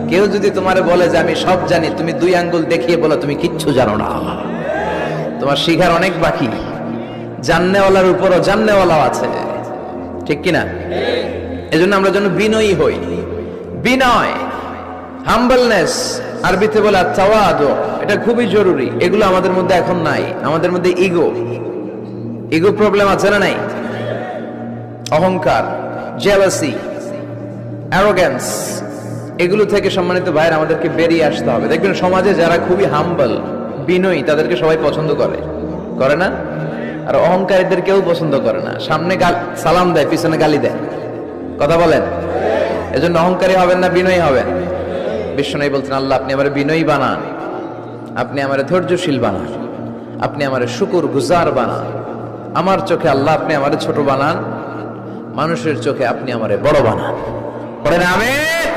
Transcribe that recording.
কেউ যদি তোমারে বলে যে আমি সব জানি, তুমি দুই আঙ্গুল দেখিয়ে বলো তুমি কিচ্ছু জানো না। তোমার শিখার অনেক বাকি। জাননেওয়ালার উপরও জাননেওয়ালাও আছে, ঠিক কিনা? এজন্য আমরা যেন বিনয়ী হই। বিনয়, হাম্বলনেস, আরবিতে বলে তাওয়াদু, এটা খুবই জরুরি। এগুলো আমাদের মধ্যে এখন নাই। আমাদের মধ্যে ইগো প্রবলেম আছে না নাই? অহংকার, জেলাসি, অ্যারোগ্যান্স, এগুলো থেকে সম্মানিত ভাইয়ের আমাদেরকে বেরিয়ে আসতে হবে। দেখবেন সমাজে যারা খুবই হাম্বল, বিনয়ী, তাদেরকে সবাই পছন্দ করে না? আর অহংকারীদের কেউ পছন্দ করে না। সামনে সালাম দেয়, পিছনে গালি দেয়। কথা বলেন? এজন্য অহংকারী হবেন না, বিনয়ী হবেন। বিশ্বনবী বলছেন, আল্লাহ আপনি আমার বিনয়ী বানান, আপনি আমার ধৈর্যশীল বানান, আপনি আমার শুকর গুজার বানান। আমার চোখে আল্লাহ আপনি আমার ছোট বানান, মানুষের চোখে আপনি আমারে বড় বানান। পড়েন আমিন।